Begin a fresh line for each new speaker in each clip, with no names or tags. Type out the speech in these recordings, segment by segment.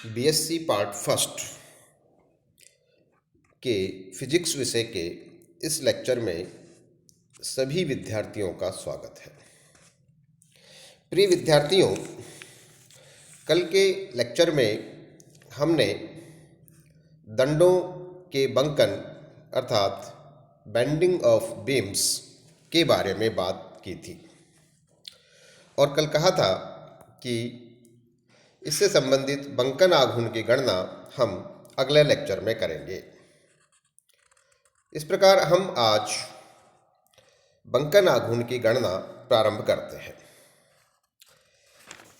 BSc part first के physics विषय के इस लेक्चर में सभी विद्यार्थियों का स्वागत है। प्रिय विद्यार्थियों, कल के लेक्चर में हमने दंडों के बंकन अर्थात बेंडिंग ऑफ बीम्स के बारे में बात की थी और कल कहा था कि इससे संबंधित बंकन आघूर्ण की गणना हम अगले लेक्चर में करेंगे। इस प्रकार हम आज बंकन आघूर्ण की गणना प्रारंभ करते हैं।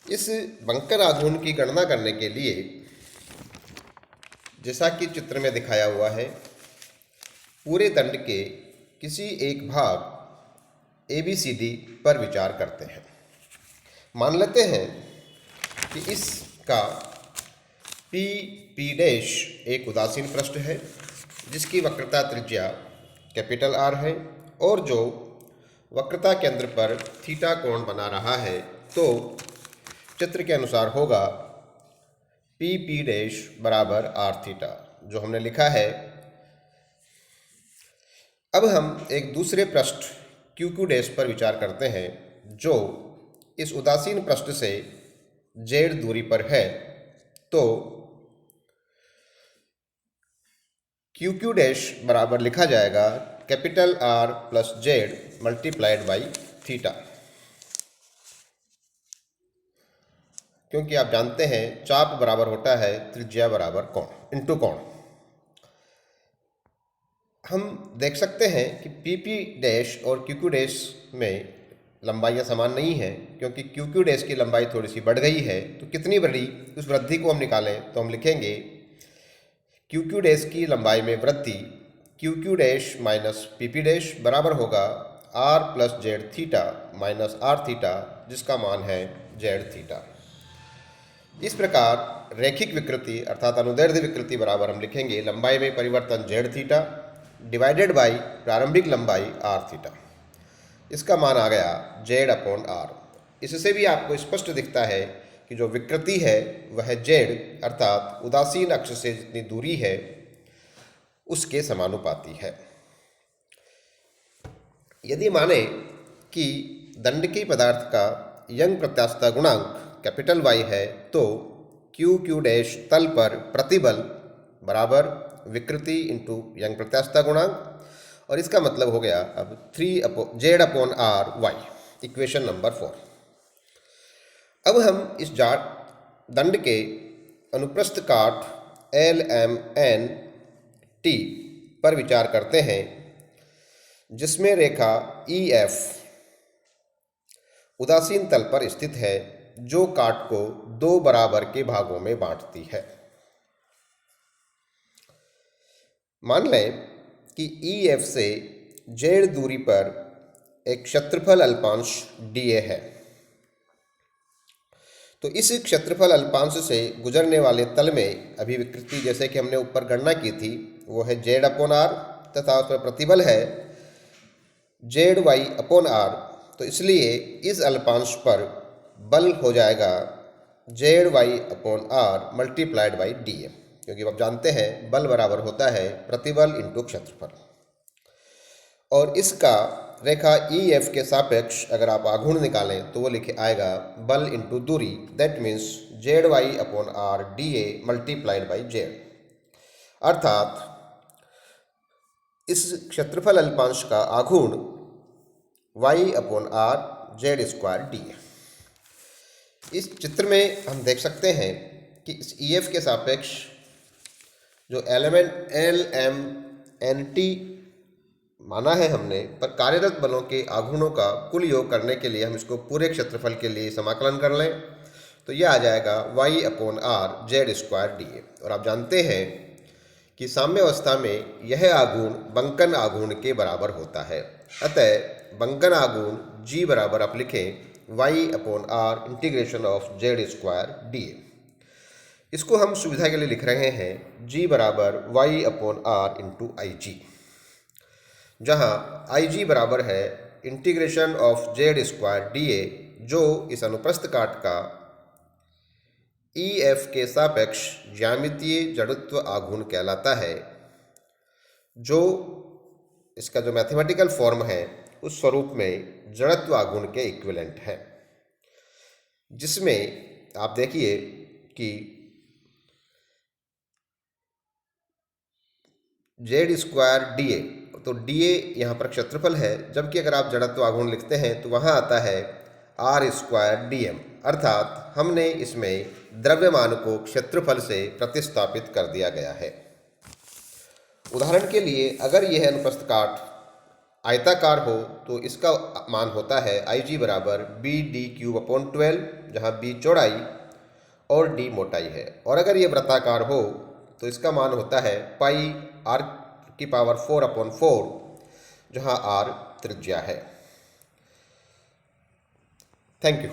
इस बंकन आघूर्ण की गणना करने के लिए जैसा कि चित्र में दिखाया हुआ है, पूरे दंड के किसी एक भाग ABCD पर विचार करते हैं। मान लेते हैं कि इसका P डैश एक उदासीन पृष्ठ है जिसकी वक्रता त्रिज्या कैपिटल R है और जो वक्रता केंद्र पर थीटा कोण बना रहा है, तो चित्र के अनुसार होगा P डैश बराबर R थीटा, जो हमने लिखा है। अब हम एक दूसरे पृष्ठ Q डैश पर विचार करते हैं जो इस उदासीन पृष्ठ से Z दूरी पर है, तो Q डैश बराबर लिखा जाएगा capital R plus Z multiplied by theta, क्योंकि आप जानते हैं चाप बराबर होता है त्रिज्या बराबर कोण इंटू कोण। हम देख सकते हैं कि PP डैश और QQ डैश में लंबाइयाँ समान नहीं हैं, क्योंकि QQ डैश की लंबाई थोड़ी सी बढ़ गई है। तो कितनी बढ़ी, उस वृद्धि को हम निकालें तो हम लिखेंगे QQ डैश की लंबाई में वृद्धि QQ dash minus PP dash बराबर होगा R plus Z theta minus R theta, जिसका मान है Z थीटा। इस प्रकार रैखिक विकृति अर्थात अनुदैर्ध्य विकृति बराबर हम लिखेंगे लंबाई में परिवर्तन Z थीटा डिवाइडेड बाई प्रारंभिक लंबाई R थीटा। इसका मान आ गया Z अपॉन R। इससे भी आपको स्पष्ट दिखता है कि जो विकृति है वह Z अर्थात उदासीन अक्ष से जितनी दूरी है उसके समानुपाती है। यदि माने कि दंड की पदार्थ का यंग प्रत्यास्थता गुणांक कैपिटल Y है, तो QQ डैश तल पर प्रतिबल बराबर विकृति इंटू यंग प्रत्यास्थता गुणांक, और इसका मतलब हो गया अब Z upon R Y, equation number 4। अब हम इस दंड के अनुप्रस्थ काट LMNT पर विचार करते हैं, जिसमें रेखा EF उदासीन तल पर स्थित है जो काट को दो बराबर के भागों में बांटती है। मान लें कि EF से Z दूरी पर एक क्षेत्रफल अल्पांश dA है, तो इस क्षेत्रफल अल्पांश से गुजरने वाले तल में अभी विकृति जैसे कि हमने ऊपर गणना की थी वो है Z अपॉन R, तथा उस पर प्रतिबल है ZY अपॉन R। तो इसलिए इस अल्पांश पर बल हो जाएगा ZY upon R multiplied by dA, क्योंकि आप जानते हैं बल बराबर होता है प्रतिबल इंटू क्षेत्रफल। और इसका रेखा EF के सापेक्ष अगर आप आघूर्ण निकालें तो वो लिखे आएगा बल इंटू दूरी, that means ZY upon R dA multiplied by Z। अर्थात इस क्षेत्रफल अल्पांश का आघूर्ण Y upon R Z square dA। इस चित्र में हम देख सकते हैं कि इस EF के सापेक्ष जो एलिमेंट LMNT माना है हमने, पर कार्यरत बलों के आघूर्णों का कुल योग करने के लिए हम इसको पूरे क्षेत्रफल के लिए समाकलन कर लें तो यह आ जाएगा Y upon R Z square dA। और आप जानते हैं कि साम्य अवस्था में यह आघूर्ण बंकन आघूर्ण के बराबर होता है। अतः बंकन आघूर्ण G बराबर आप लिखें Y upon R integration of Z square dA। इसको हम सुविधा के लिए लिख रहे हैं G बराबर Y upon R into IG, जहाँ IG बराबर है integration of Z square dA, जो इस अनुप्रस्थ काट का ई एफ के सापेक्ष ज्यामितीय जड़त्व आघूर्ण कहलाता है, जो इसका जो मैथमेटिकल फॉर्म है उस स्वरूप में जड़त्व आघूर्ण के इक्विवेलेंट है, जिसमें आप देखिए कि जेड स्क्वायर डी ए, तो डी ए यहाँ पर क्षेत्रफल है, जबकि अगर आप जड़त्व आघूर्ण लिखते हैं तो वहाँ आता है आर स्क्वायर डी एम, अर्थात हमने इसमें द्रव्यमान को क्षेत्रफल से प्रतिस्थापित कर दिया गया है। उदाहरण के लिए अगर यह अनुप्रस्थ काट आयताकार हो तो इसका मान होता है आई जी बराबर बी डी क्यूब अपॉन 12, जहाँ बी चौड़ाई और डी मोटाई है। और अगर ये वृत्ताकार हो तो इसका मान होता है पाई आर की पावर 4 अपॉन 4, जहाँ आर त्रिज्या है। Thank you.